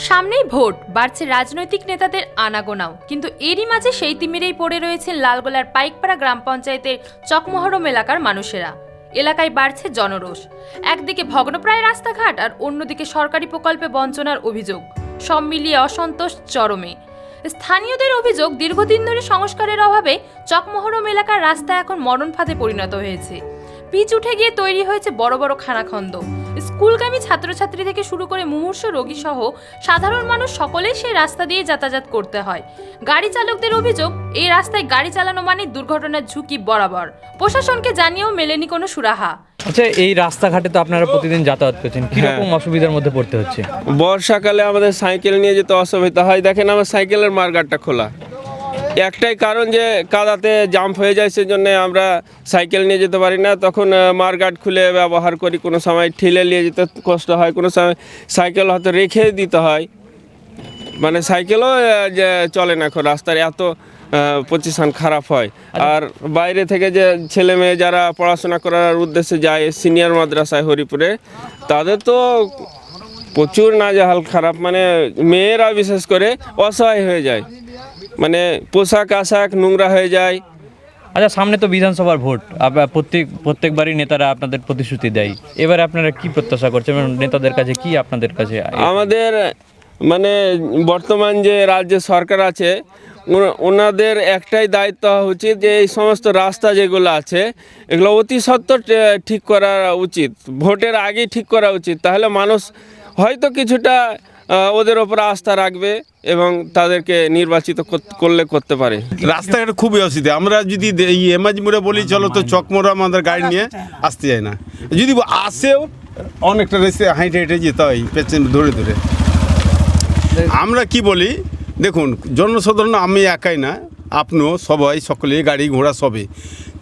সামনেই ভোট, বাড়ছে রাজনৈতিক নেতাদের আনাগোনাও, কিন্তু এরই মাঝে সেই তিমিরেই পড়ে রয়েছেন লালগোলার পাইকপাড়া গ্রাম পঞ্চায়েতের চকমহরম এলাকার মানুষেরা। এলাকায় বাড়ছে জনরোষ। একদিকে ভগ্নপ্রায় রাস্তাঘাট আর অন্যদিকে সরকারি প্রকল্পে বঞ্চনার অভিযোগ। সব মিলিয়ে অসন্তোষ চরমে। স্থানীয়দের অভিযোগ, দীর্ঘদিন ধরে সংস্কারের অভাবে চকমহরম এলাকার রাস্তা এখন মরণ ফাঁদে পরিণত হয়েছে। পিচ উঠে গিয়ে তৈরি হয়েছে বড় বড় খানাখন্দ। স্কুলগামী ছাত্রছাত্রী থেকে শুরু করে মুমূর্ষু রোগী সহ সাধারণ মানুষ সকলেই সেই রাস্তা দিয়ে যাতায়াত করতে হয়। গাড়ি চালকদের অভিযোগ, এই রাস্তায় গাড়ি চালানো মানে দুর্ঘটনার ঝুঁকি বরাবর। প্রশাসনকে জানিয়েও মেলেনি কোনো সুরাহা। আচ্ছা, এই রাস্তাঘাটে তো আপনারা প্রতিদিন যাতায়াত করছেন, কিরকম অসুবিধার মধ্যে পড়তে হচ্ছে? বর্ষাকালে আমাদের সাইকেল নিয়ে যেতে অসুবিধা হয়। দেখেন আমার সাইকেলের মার্গারটা খোলা, একটাই কারণ যে কাদাতে জাম্প হয়ে যায়, সেজন্য আমরা সাইকেল নিয়ে যেতে পারি না। তখন মার্গার্ড খুলে ব্যবহার করি, কোনো সময় ঠেলে নিয়ে যেতে কষ্ট হয়, কোনো সময় সাইকেল হয়তো রেখে দিতে হয়। মানে সাইকেলও যে চলে না এখন, রাস্তার এত পজিশন খারাপ হয়। আর বাইরে থেকে যে ছেলে মেয়ে যারা পড়াশোনা করার উদ্দেশ্যে যায় সিনিয়র মাদ্রাসায় হরিপুরে, তাদের তো প্রচুর নাজেহাল খারাপ। মানে মেয়েরা বিশেষ করে অসহায় হয়ে যায়, মানে পোশাক আশাক নোংরা হয়ে যায়। আচ্ছা, সামনে তো বিধানসভার ভোট, প্রত্যেকবারই নেতারা আপনাদের প্রতিশ্রুতি দেয়। এবারে আপনারা কি প্রত্যাশা করছেন নেতাদের কাছে, কি আপনাদের কাছে? আমাদের মানে বর্তমান যে রাজ্য সরকার আছে, ওনাদের একটাই দায়িত্ব হওয়া উচিত যে এই সমস্ত রাস্তা যেগুলো আছে এগুলো অতি সত্বর ঠিক করা উচিত, ভোটের আগেই ঠিক করা উচিত। তাহলে মানুষ হয়তো কিছুটা ওদের ওপর আস্থা রাখবে এবং তাদেরকে নির্বাচিত করতে পারে। রাস্তাঘাট খুবই অসুবিধা। আমরা যদি এই এমআজি মোড়ে বলি চলো, তো চকমোড়া আমাদের গাড়ি নিয়ে আসতে যায় না। যদি আসেও অনেকটা রেসে হাইটে হেঁটে যেতে হয় পেছনে ধরে ধরে। আমরা কি বলি দেখুন, জনসাধারণ আমি একাই না, আপনিও সবাই সকলে গাড়ি ঘোড়া সবে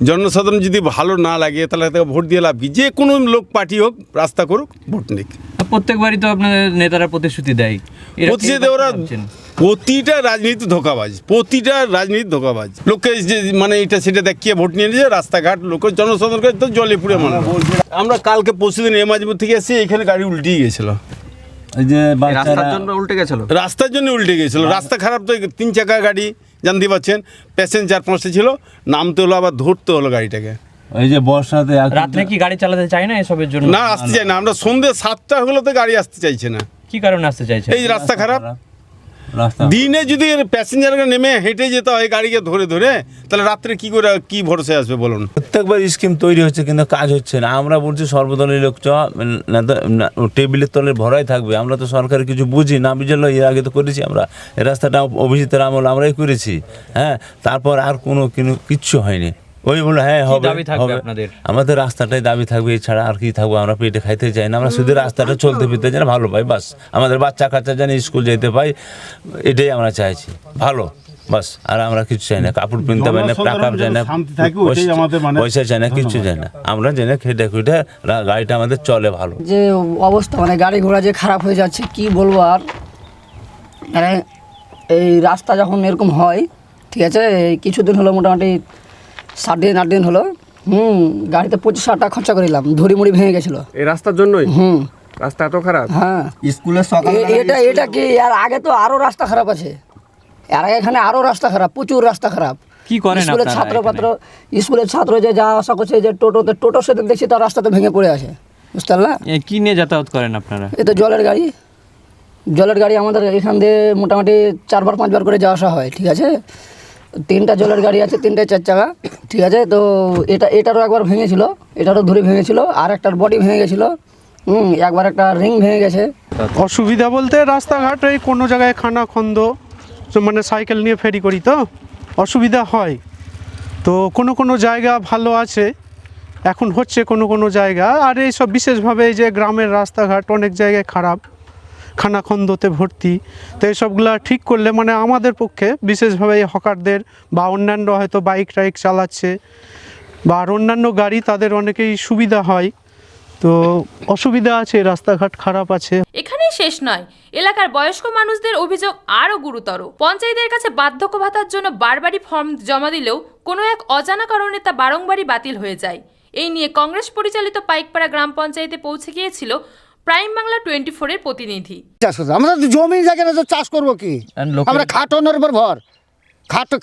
জনসাধারণ যদি ভালো না লাগে তাহলে তাকে ভোট দিয়ে লাভ কি? যে কোনো লোক পার্টি হোক, রাস্তা করুক, ভোট নিক। প্রত্যেকবারই তো আপনাদের নেতারা প্রতিশ্রুতি দেয়। প্রতিটা রাজনীতি ধোঁকাবাজ, লোককে যে মানে এটা সেটা দেখিয়ে ভোট নিয়ে নিয়ে রাস্তাঘাট লোক জনসাধারণকে তো জলে পুড়ে মানে। আমরা কালকে পরশুদিন এমাজপুর থেকে এসে এখানে গাড়ি উল্টেই গেছিলো। রাস্তার জন্য উল্টে গেছিল। রাস্তা খারাপ তো, 3 চাকা গাড়ি জানতে পারছেন, প্যাসেঞ্জার 5টা ছিল, নামতে হলো আবার ধরতে হলো গাড়িটাকে। এই যে বর্ষাতে রাত্রে কি গাড়ি চালাতে চায় না এসবের জন্য? না, আসতে চায় না। আমরা সন্ধ্যে 7টা হলো তো গাড়ি আসতে চাইছে না। কি কারণে আসতে চাইছে? এই রাস্তা খারাপ। দিনে যদি প্যাসেঞ্জারকে নেমে হেঁটে যেতে হয় গাড়িকে ধরে ধরে, তাহলে রাত্রে কি করে কি ভরসা আসবে বলুন? প্রত্যেকবার স্কিম তৈরি হচ্ছে কিন্তু কাজ হচ্ছে না। আমরা বলছি সর্বদলীয় লোক টেবিলের তলে ভরাই থাকবে। আমরা তো সরকারের কিছু বুঝি না, বুঝলো এর আগে তো করেছি আমরা। এই রাস্তাটা অভিজিতের আমল আমরাই করেছি, হ্যাঁ। তারপর আর কিচ্ছু হয়নি। ওই বলে হ্যাঁ হবে, আমাদের রাস্তাটাই দাবি থাকবে, এছাড়া আর কি থাকবো? আমরা পেটে খাইতে চাই না, আমরা শুধু রাস্তাটা চলতে ফিরতে চাই না, ভালো পাই বাস। আমাদের বাচ্চা কাচ্চা যেন স্কুল যেতে পাই, এটাই আমরা চাইছি, ভালো বাস। আর আমরা কিছু চাই না, কাপড় কিনতে পারি না, টাকা চাই না, পয়সা চাই না, কিছু চাই না। আমরা যেন খেটে খুঁটে গাড়িটা আমাদের চলে ভালো। যে অবস্থা মানে গাড়ি ঘোড়া যে খারাপ হয়ে যাচ্ছে, কি বলবো আর। মানে এই রাস্তা যখন এরকম হয়, ঠিক আছে, কিছুদিন হলো মোটামুটি 7 দিন 8 দিন হলো, গাড়িতে 25,000 টাকা খরচা করিলাম, ধরি মুড়ি ভেঙে গেছিলো এই রাস্তার জন্যই। রাস্তা এত খারাপ। হ্যাঁ, স্কুলের এটা কি আর আগে তো আরো রাস্তা খারাপ আছে, এর আগে এখানে আরো রাস্তা খারাপ, প্রচুর রাস্তা খারাপ। কি করেন স্কুলের ছাত্র যে যা আশা করছে, যে টোটো সেদিন দেখছি তার রাস্তাতে ভেঙে পড়ে আছে, বুঝতে পারলা? কি নিয়ে যাতায়াত করেন আপনারা? এই তো জলের গাড়ি আমাদের এখান দিয়ে মোটামুটি 4বার 5বার করে যাওয়া আসা হয়, ঠিক আছে। 3টা জলের গাড়ি আছে, 3টায় 4 চাকা, ঠিক আছে। তো এটারও একবার ভেঙেছিল, এটারও ধরে ভেঙেছিল, আর একটার বডি ভেঙে গেছিলো, একবার একটা রিং ভেঙে গেছে। অসুবিধা বলতে রাস্তাঘাট এই কোনো জায়গায় খানাখন্দ, মানে সাইকেল নিয়ে ফেরি করি তো অসুবিধা হয়। তো কোনো জায়গা ভালো আছে, এখন হচ্ছে কোনো জায়গা। আর এইসব বিশেষভাবে এই যে গ্রামের রাস্তাঘাট অনেক জায়গায় খারাপ, খানাখন্দতে ভর্তি। তো এইসবগুলো ঠিক করলে মানে আমাদের পক্ষে, বিশেষভাবে এই হকারদের বা অন্যান্য হয়তো বাইক টাইক চালাচ্ছে বা আর অন্যান্য গাড়ি, তাদের অনেকেই সুবিধা হয়। তো অসুবিধা আছে, রাস্তাঘাট খারাপ আছে। এখানেই শেষ নয়, এলাকার বয়স্ক মানুষদের অভিযোগ আরও গুরুতর। পঞ্চায়েতের কাছে বার্ধক্য ভাতার জন্য বারবারই ফর্ম জমা দিলেও কোনো এক অজানা কারণে তা বারংবারই বাতিল হয়ে যায়। এই নিয়ে কংগ্রেস পরিচালিত পাইকপাড়া গ্রাম পঞ্চায়েতে পৌঁছে গিয়েছিল প্রাইম বাংলা 24-এর প্রতিনিধি। চাষ করতে আমরা তো জমি জায়গা না, তো চাষ করবো কি? And লোকের- আমরা খাটনের উপর ভর,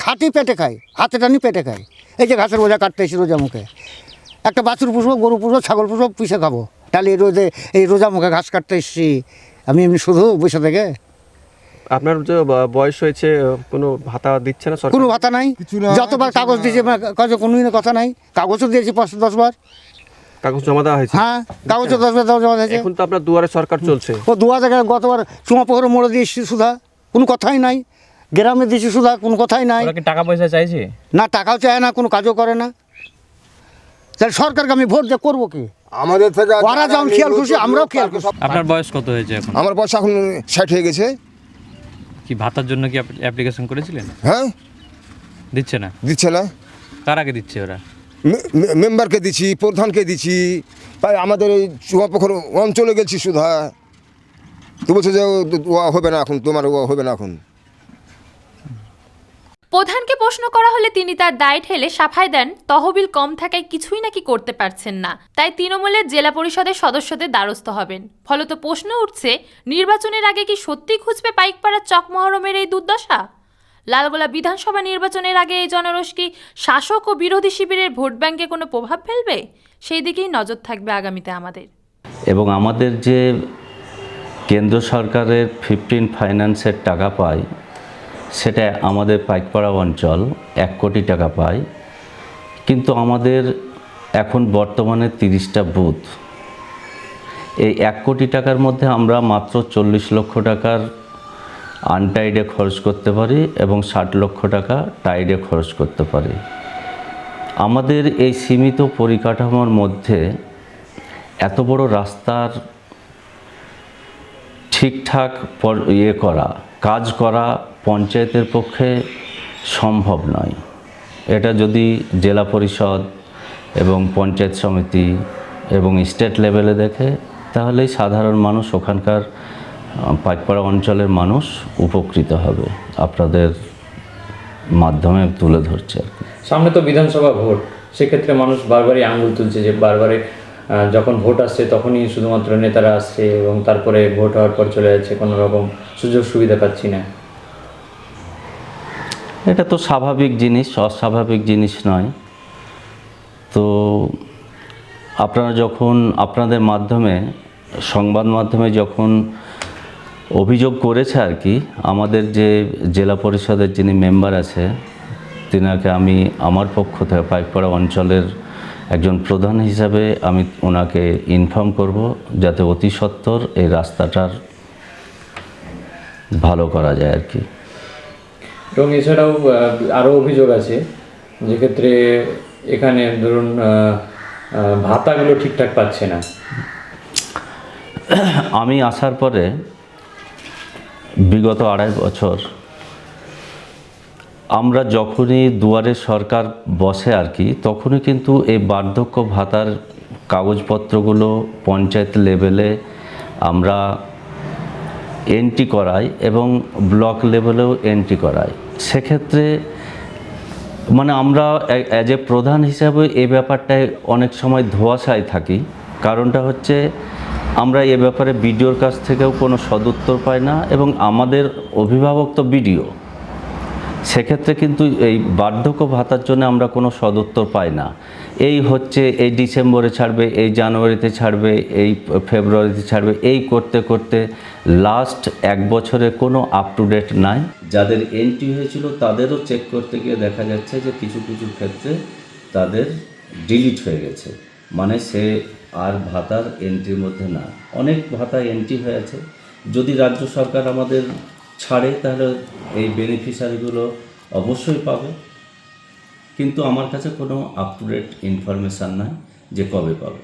খাটি পেটে খাই, হাতে টানি পেটে খাই। এই যে ঘাসের বোঝা কাটতে এসেছি রোজা মুখে, একটা বাছুর পুষবো, গরু পুষবো, ছাগল পুষবো, পুষে খাবো, তাহলে এই রোজা মুখে ঘাস কাটতে এসেছি আমি এমনি শুধু বসে থেকে। আপনার যে বয়স হয়েছে, কোনো ভাতা দিচ্ছে না সরকার? কোনো ভাতা নাই, যতবার কাগজ দিয়েছি কাজে কোনো কথা নাই। কাগজও দিয়েছি 5-10 বার। কাগজ জমা দেওয়া হয়েছে? হ্যাঁ, কাগজও 10 বার জমা দিয়েছে। এখন তো আপনার দুয়ারে সরকার চলছে। ও 2000 গতবার চুমাপোখরে মোড়ে দিয়েছি সুধা, কোনো কথাই নাই। গ্রামে দিয়েছি সুধা, কোনো কথাই নাই। ওরা কি টাকা পয়সা চাইছে? না টাকাও চায় না, কোনো কাজও করে না। তাহলে সরকারকে আমি ভোট দিয়ে করবো কি? আমাদের থেকে ওরা যেমন খেয়াল খুশি আমরাও খেয়াল খুশি। আপনার বয়স কত হয়েছে এখন? আমার বয়স এখন 60 হয়ে গেছে। কি ভাতার জন্য কি অ্যাপ্লিকেশন করেছিলেন? হ্যাঁ, দিচ্ছে না? দিচ্ছে না। কার আগে দিচ্ছে ওরা? মেম্বারকে দিচ্ছি, প্রধানকে দিচ্ছি, তাই আমাদের এই চুয়াপোখর অঞ্চলে গেছি সুধা, তো বলছে যে ও হবে না এখন, তোমার ও হবে না এখন। প্রধানকে প্রশ্ন করা হলে তিনি তার দায় ঠেলে সাফাই দেন তহবিল কম থাকায় কিছুই নাকি করতে পারছেন না, তাই তৃণমূলের জেলা পরিষদের সদস্যদের দ্বারস্থ হবেন। ফলত প্রশ্ন উঠছে, নির্বাচনের আগে কি সত্যি খুঁজবে পাইকপাড়ার চকমহরমের এই দুর্দশা? লালগোলা বিধানসভা নির্বাচনের আগে এই জনরোষ কি শাসক ও বিরোধী শিবিরের ভোট ব্যাংকে কোনো প্রভাব ফেলবে? সেই দিকেই নজর থাকবে আগামীতে আমাদের। এবং আমাদের যে কেন্দ্র সরকারের 15 ফাইন্যান্সের টাকা পায়, সেটা আমাদের পাইকপাড়া অঞ্চল 1 কোটি টাকা পায়, কিন্তু আমাদের এখন বর্তমানে 30টা বুথ। এই 1 কোটি টাকার মধ্যে আমরা মাত্র 40 লক্ষ টাকার আনটাইডে খরচ করতে পারি এবং 60 লক্ষ টাকা টাইডে খরচ করতে পারি। আমাদের এই সীমিত পরিকাঠামোর মধ্যে এত বড় রাস্তার ঠিকঠাক কাজ করা পঞ্চায়েতের পক্ষে সম্ভব নয়। এটা যদি জেলা পরিষদ এবং পঞ্চায়েত সমিতি এবং স্টেট লেভেলে দেখে, তাহলেই সাধারণ মানুষ, ওখানকার পাইকপাড়া অঞ্চলের মানুষ উপকৃত হবে। আপনাদের মাধ্যমে তুলে ধরছে আর কি। সামনে তো বিধানসভা ভোট, সেক্ষেত্রে মানুষ বারবারই আঙুল তুলছে যে বারবারে যখন ভোট আসছে তখনই শুধুমাত্র নেতারা আসছে এবং তারপরে ভোট হওয়ার পর চলে যাচ্ছে, কোনো রকম সুযোগ সুবিধা পাচ্ছি না। এটা তো স্বাভাবিক জিনিস, অস্বাভাবিক জিনিস নয়। তো আপনারা যখন আপনাদের মাধ্যমে, সংবাদ মাধ্যমে যখন অভিযোগ করেছে আর কি, আমাদের যে জেলা পরিষদের যিনি মেম্বার আছে, তিনাকে আমি আমার পক্ষ থেকে পাইকপাড়া অঞ্চলের একজন প্রধান হিসাবে আমি ওনাকে ইনফর্ম করব, যাতে অতি সত্বর এই রাস্তাটার ভালো করা যায় আর কি। এবং এছাড়াও আরও অভিযোগ আছে, যেক্ষেত্রে এখানে ধরুন ভাতাগুলো ঠিকঠাক পাচ্ছে না। আমি আসার পরে বিগত 2.5 বছর আমরা যখনই দুয়ারে সরকার বসে আর কি, তখনই কিন্তু এই বার্ধক্য ভাতার কাগজপত্রগুলো পঞ্চায়েত লেভেলে আমরা এন্ট্রি করাই এবং ব্লক লেভেলেও এন্ট্রি করাই। সেক্ষেত্রে মানে আমরা অ্যাজ এ প্রধান হিসাবে এই ব্যাপারটায় অনেক সময় ধোঁয়াশায় থাকি। কারণটা হচ্ছে আমরা এ ব্যাপারে বিডিওর কাছ থেকেও কোনো সদুত্তর পাই না এবং আমাদের অভিভাবক তো বিডিও, সেক্ষেত্রে কিন্তু এই বার্ধক্য ভাতার জন্য আমরা কোনো সদুত্তর পাই না। এই হচ্ছে এই ডিসেম্বরে ছাড়বে, এই জানুয়ারিতে ছাড়বে, এই ফেব্রুয়ারিতে ছাড়বে, এই করতে করতে লাস্ট 1 বছরে কোনো আপ টু ডেট নাই। যাদের এন্ট্রি হয়েছিল তাদেরও চেক করতে গিয়ে দেখা যাচ্ছে যে কিছু কিছু ক্ষেত্রে তাদের ডিলিট হয়ে গেছে, মানে সে আর ভাতার এন্ট্রির মধ্যে না। অনেক ভাতা এন্ট্রি হয়েছে, যদি রাজ্য সরকার আমাদের ছাড়ে তাহলে এই বেনিফিশিয়ারিগুলো অবশ্যই পাবে, কিন্তু আমার কাছে কোনো আপ টু ডেট ইনফরমেশান নাই যে কবে পাবে।